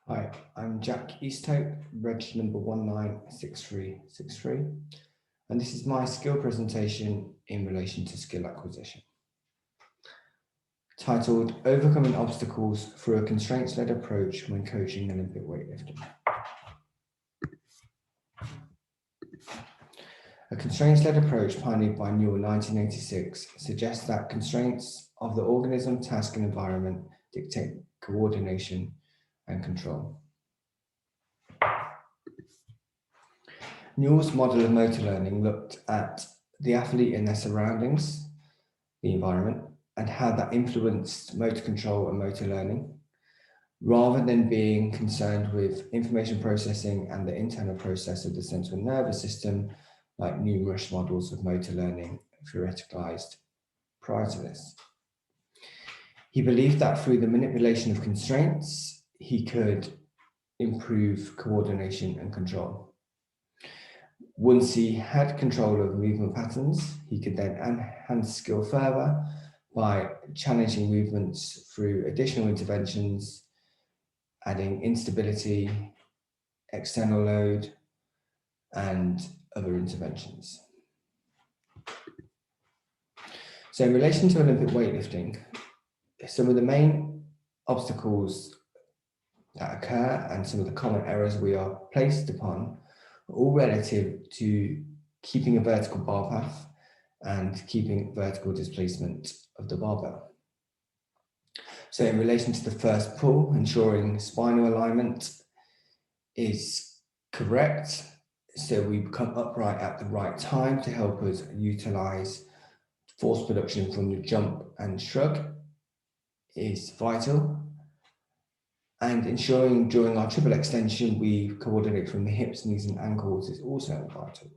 Hi, I'm Jack Easthope, reg number 196363, and this is my skill presentation in relation to skill acquisition, titled Overcoming Obstacles Through a Constraints-Led Approach When Coaching Olympic Weightlifting. A constraints-led approach pioneered by Newell in 1986 suggests that constraints of the organism, task, and environment dictate coordination and control. Newell's model of motor learning looked at the athlete and their surroundings, the environment, and how that influenced motor control and motor learning, rather than being concerned with information processing and the internal process of the central nervous system, like numerous models of motor learning theoreticalized prior to this. He believed that through the manipulation of constraints, he could improve coordination and control. Once he had control of movement patterns, he could then enhance skill further by challenging movements through additional interventions, adding instability, external load, and other interventions. So in relation to Olympic weightlifting, some of the main obstacles that occur and some of the common errors we are placed upon are all relative to keeping a vertical bar path and keeping vertical displacement of the barbell. So in relation to the first pull, ensuring spinal alignment is correct, so we become upright at the right time to help us utilize force production from the jump and shrug is vital. And ensuring during our triple extension, we coordinate from the hips, knees, and ankles is also vital.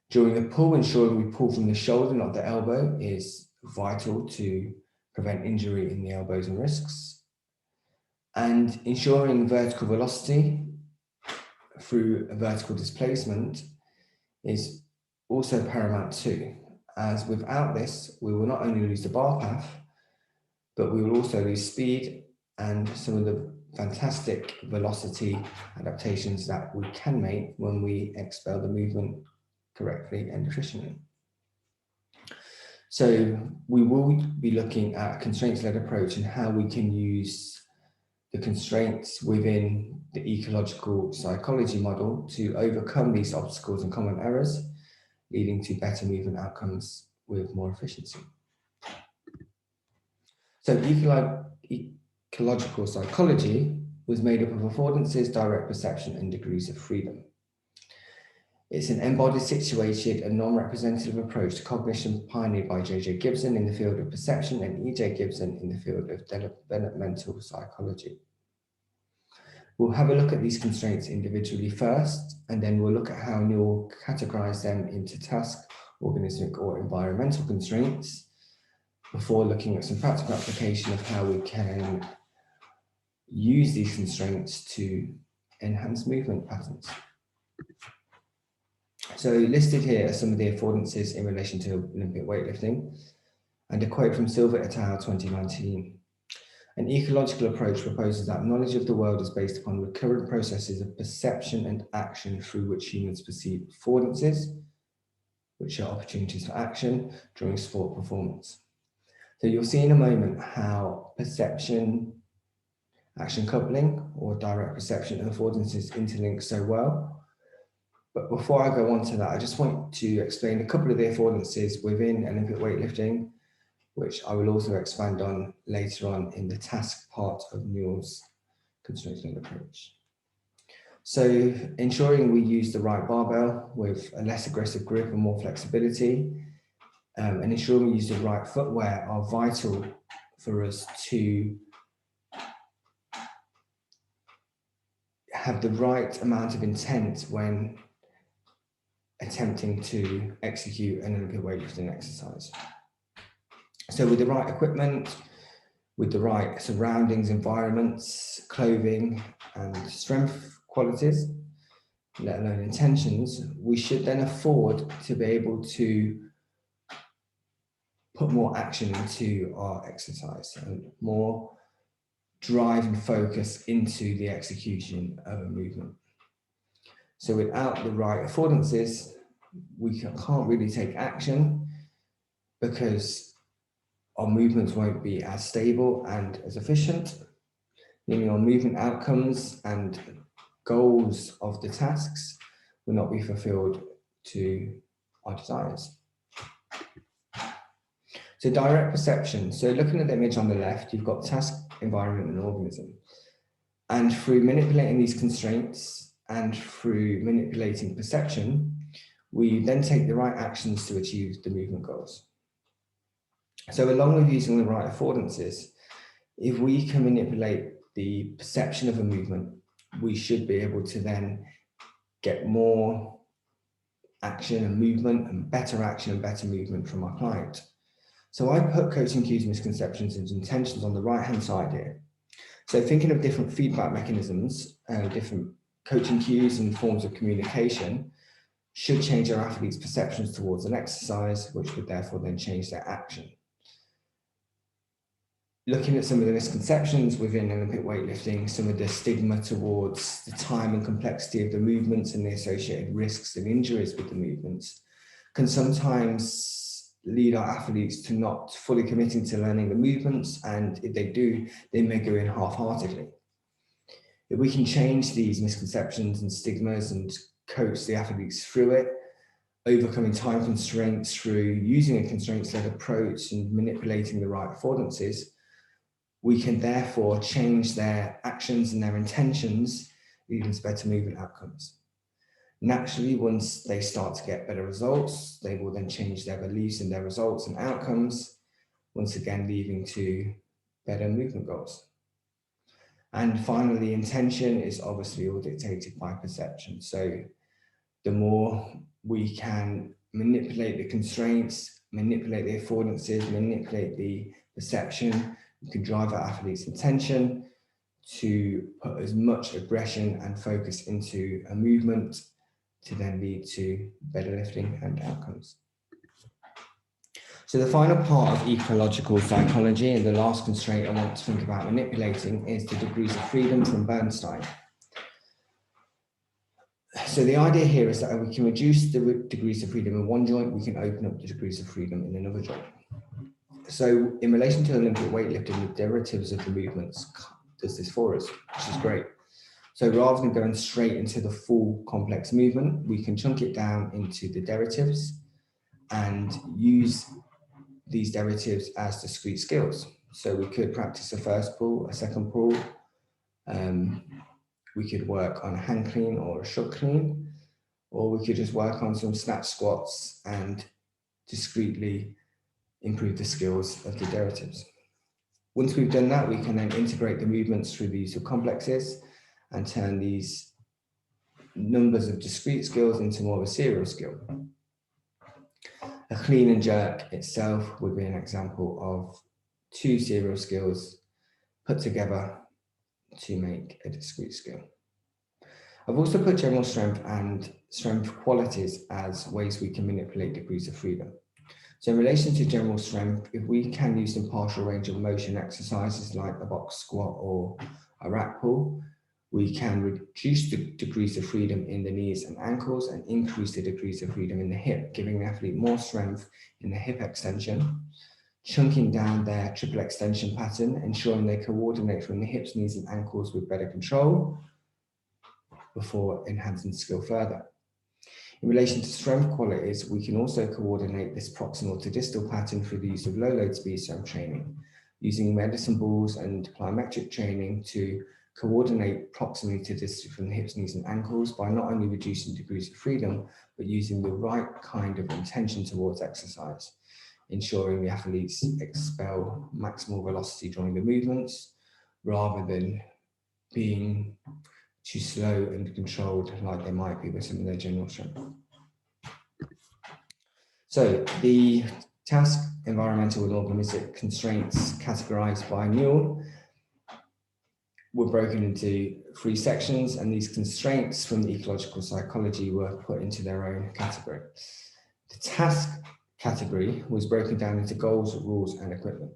During the pull, ensuring we pull from the shoulder, not the elbow, is vital to prevent injury in the elbows and wrists. And ensuring vertical velocity through a vertical displacement is also paramount too, as without this, we will not only lose the bar path, but we will also lose speed and some of the fantastic velocity adaptations that we can make when we expel the movement correctly and efficiently. So we will be looking at a constraints-led approach and how we can use the constraints within the ecological psychology model to overcome these obstacles and common errors, leading to better movement outcomes with more efficiency. So ecological psychology was made up of affordances, direct perception, and degrees of freedom. It's an embodied, situated, and non-representative approach to cognition pioneered by J.J. Gibson in the field of perception and E.J. Gibson in the field of developmental psychology. We'll have a look at these constraints individually first, and then we'll look at how Newell categorized them into task, organismic, or environmental constraints, before looking at some practical application of how we can use these constraints to enhance movement patterns. So listed here are some of the affordances in relation to Olympic weightlifting, and a quote from Silver et al. 2019. An ecological approach proposes that knowledge of the world is based upon recurrent processes of perception and action through which humans perceive affordances, which are opportunities for action during sport performance. So you'll see in a moment how perception, action coupling, or direct perception and affordances interlink so well. But before I go on to that, I just want to explain a couple of the affordances within Olympic weightlifting, which I will also expand on later on in the task part of Newell's constraints-led approach. So ensuring we use the right barbell with a less aggressive grip and more flexibility, and ensuring we use the right footwear are vital for us to have the right amount of intent when attempting to execute an Olympic weightlifting exercise. So with the right equipment, with the right surroundings, environments, clothing, and strength qualities, let alone intentions, we should then afford to be able to put more action into our exercise and more drive and focus into the execution of a movement. So without the right affordances, we can't really take action because our movements won't be as stable and as efficient, meaning our movement outcomes and goals of the tasks will not be fulfilled to our desires. So direct perception. So looking at the image on the left, you've got task, environment, and organism. And through manipulating these constraints and through manipulating perception, we then take the right actions to achieve the movement goals. So along with using the right affordances, if we can manipulate the perception of a movement, we should be able to then get more action and movement and better action and better movement from our client. So I put coaching cues, misconceptions, and intentions on the right-hand side here. So thinking of different feedback mechanisms, different coaching cues and forms of communication should change our athletes' perceptions towards an exercise, which would therefore then change their action. Looking at some of the misconceptions within Olympic weightlifting, some of the stigma towards the time and complexity of the movements and the associated risks and injuries with the movements can sometimes lead our athletes to not fully committing to learning the movements, and if they do, they may go in half-heartedly. If we can change these misconceptions and stigmas and coach the athletes through it, overcoming time constraints through using a constraints-led approach and manipulating the right affordances, we can therefore change their actions and their intentions, leading to better movement outcomes. Naturally, once they start to get better results, they will then change their beliefs in their results and outcomes, once again leading to better movement goals. And finally, intention is obviously all dictated by perception. So the more we can manipulate the constraints, manipulate the affordances, manipulate the perception, we can drive our athletes' intention to put as much aggression and focus into a movement to then lead to better lifting and outcomes. So the final part of ecological psychology and the last constraint I want to think about manipulating is the degrees of freedom from Bernstein. So the idea here is that if we can reduce the degrees of freedom in one joint, we can open up the degrees of freedom in another joint. So in relation to Olympic weightlifting, the derivatives of the movements does this for us, which is great. So rather than going straight into the full complex movement, we can chunk it down into the derivatives and use these derivatives as discrete skills. So we could practice a first pull, a second pull. We could work on a hand clean or a shrug clean, or we could just work on some snatch squats and discretely improve the skills of the derivatives. Once we've done that, we can then integrate the movements through the use of complexes and turn these numbers of discrete skills into more of a serial skill. A clean and jerk itself would be an example of two serial skills put together to make a discrete skill. I've also put general strength and strength qualities as ways we can manipulate degrees of freedom. So in relation to general strength, if we can use some partial range of motion exercises like a box squat or a rack pull, we can reduce the degrees of freedom in the knees and ankles and increase the degrees of freedom in the hip, giving the athlete more strength in the hip extension, chunking down their triple extension pattern, ensuring they coordinate from the hips, knees, and ankles with better control before enhancing skill further. In relation to strength qualities, we can also coordinate this proximal to distal pattern through the use of low load speed strength training, using medicine balls and plyometric training to coordinate proximally to distal from the hips, knees, and ankles by not only reducing degrees of freedom, but using the right kind of intention towards exercise, ensuring the athletes expel maximal velocity during the movements, rather than being too slow and controlled like they might be with some of their general strength. So the task, environmental, and organismic constraints categorized by Newell were broken into 3 sections, and these constraints from the ecological psychology were put into their own category. The task category was broken down into goals, rules, and equipment.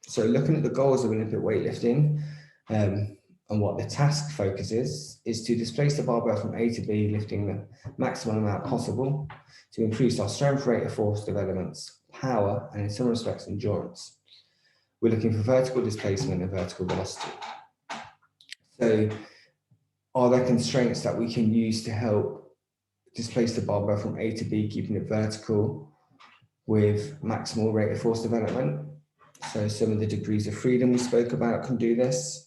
So looking at the goals of Olympic weightlifting, And what the task focus is to displace the barbell from A to B, lifting the maximum amount possible to increase our strength, rate of force developments, power, and in some respects, endurance. We're looking for vertical displacement and vertical velocity. So are there constraints that we can use to help displace the barbell from A to B, keeping it vertical with maximal rate of force development? So some of the degrees of freedom we spoke about can do this.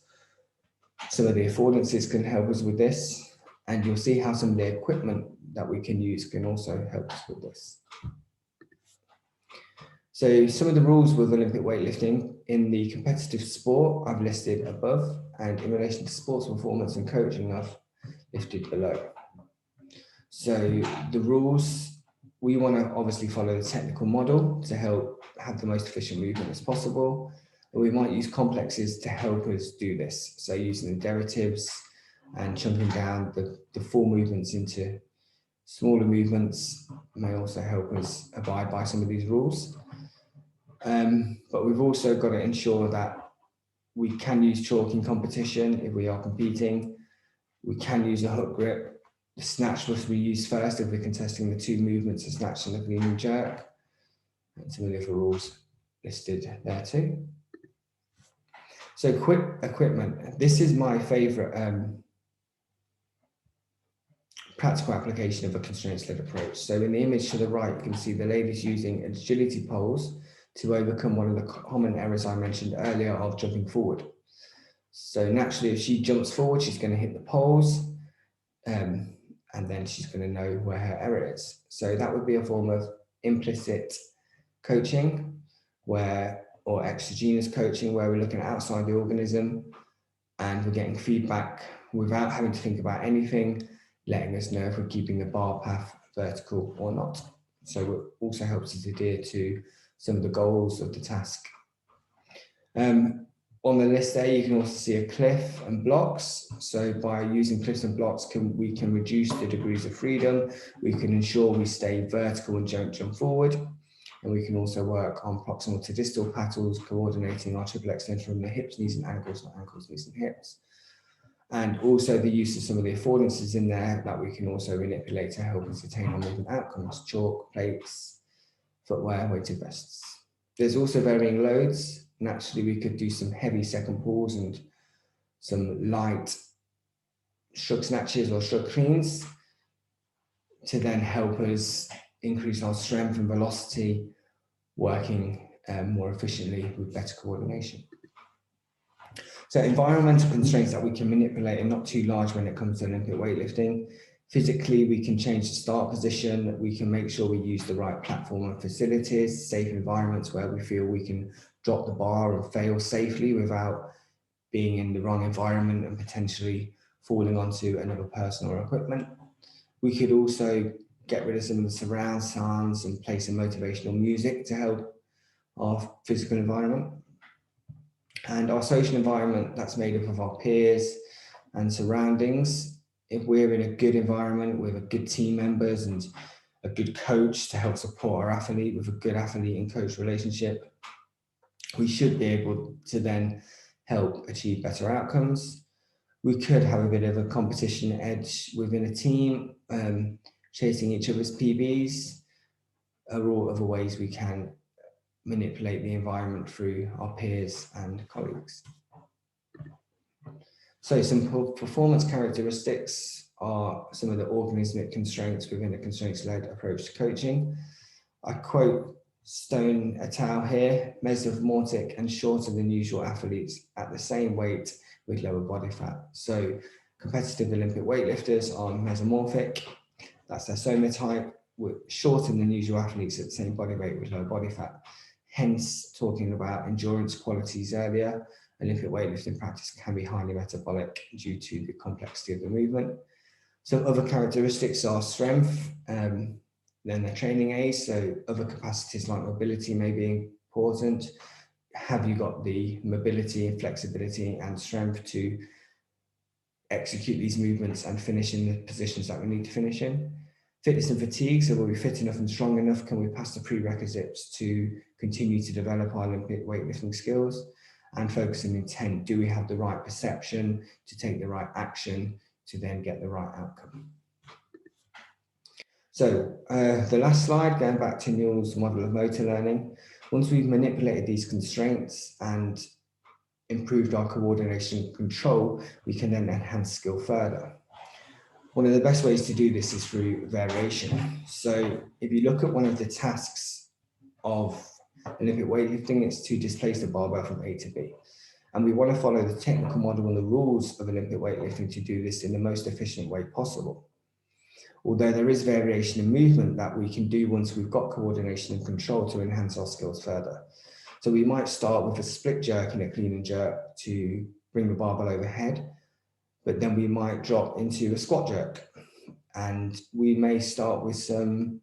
Some of the affordances can help us with this, and you'll see how some of the equipment that we can use can also help us with this. So some of the rules with Olympic weightlifting in the competitive sport I've listed above, and in relation to sports performance and coaching I've listed below. So the rules, we want to obviously follow the technical model to help have the most efficient movement as possible. We might use complexes to help us do this. So using the derivatives and chunking down the full movements into smaller movements may also help us abide by some of these rules. But we've also got to ensure that we can use chalk in competition if we are competing. We can use a hook grip. The snatch must be used first if we're contesting the two movements, the snatch and the clean and jerk. And some of the other rules listed there too. So quick equipment. This is my favorite practical application of a constraints-led approach. So in the image to the right, you can see the ladies using agility poles to overcome one of the common errors I mentioned earlier of jumping forward. So naturally, if she jumps forward, she's going to hit the poles, and then she's going to know where her error is. So that would be a form of implicit coaching, or exogenous coaching, where we're looking outside the organism and we're getting feedback without having to think about anything, letting us know if we're keeping the bar path vertical or not. So it also helps us adhere to some of the goals of the task. On the list there, you can also see a cliff and blocks. So by using cliffs and blocks, we can reduce the degrees of freedom. We can ensure we stay vertical and don't jump forward. And we can also work on proximal to distal paddles, coordinating our triple extension from the hips, knees and ankles, not ankles, knees and hips. And also the use of some of the affordances in there that we can also manipulate to help us attain our movement outcomes: chalk, plates, footwear, weighted vests. There's also varying loads. Naturally, we could do some heavy second pulls and some light shrug snatches or shrug cleans to then help us increase our strength and velocity, working more efficiently with better coordination. So environmental constraints that we can manipulate are not too large when it comes to Olympic weightlifting. Physically, we can change the start position. We can make sure we use the right platform and facilities, safe environments where we feel we can drop the bar and fail safely without being in the wrong environment and potentially falling onto another person or equipment. We could also get rid of some of the surround sounds and play some motivational music to help our physical environment. And our social environment, that's made up of our peers and surroundings. If we're in a good environment with a good team members and a good coach to help support our athlete with a good athlete and coach relationship, we should be able to then help achieve better outcomes. We could have a bit of a competition edge within a team, chasing each other's PBs are all other ways we can manipulate the environment through our peers and colleagues. So some performance characteristics are some of the organismic constraints within a constraints-led approach to coaching. I quote Stone et al. Here: mesomorphic and shorter than usual athletes at the same weight with lower body fat. So competitive Olympic weightlifters are mesomorphic, that's their soma type, with shorter than usual athletes at the same body weight with low body fat. Hence, talking about endurance qualities earlier, Olympic weightlifting practice can be highly metabolic due to the complexity of the movement. Some other characteristics are strength, then the training aids, so other capacities like mobility may be important. Have you got the mobility, flexibility and strength to execute these movements and finish in the positions that we need to finish in? Fitness and fatigue, so will we fit enough and strong enough? Can we pass the prerequisites to continue to develop our Olympic weightlifting skills? and focus on intent. Do we have the right perception to take the right action to then get the right outcome? So the last slide, going back to Neil's model of motor learning, once we've manipulated these constraints and improved our coordination and control, we can then enhance skill further. One of the best ways to do this is through variation. So if you look at one of the tasks of Olympic weightlifting, it's to displace the barbell from A to B. And we want to follow the technical model and the rules of Olympic weightlifting to do this in the most efficient way possible. Although there is variation in movement that we can do once we've got coordination and control to enhance our skills further. So we might start with a split jerk and a clean and jerk to bring the barbell overhead, but then we might drop into a squat jerk. And we may start with some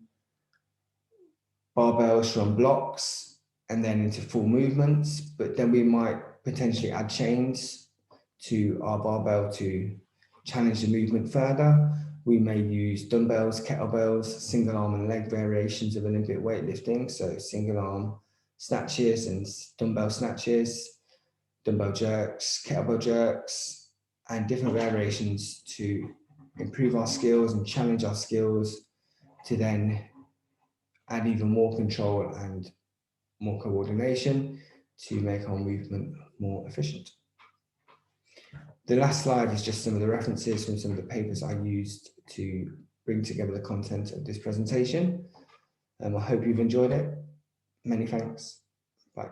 barbells from blocks and then into full movements, but then we might potentially add chains to our barbell to challenge the movement further. We may use dumbbells, kettlebells, single arm and leg variations of Olympic weightlifting. So single arm snatches and dumbbell snatches, dumbbell jerks, kettlebell jerks, and different variations to improve our skills and challenge our skills to then add even more control and more coordination to make our movement more efficient. The last slide is just some of the references from some of the papers I used to bring together the content of this presentation. I hope you've enjoyed it. Many thanks. Bye.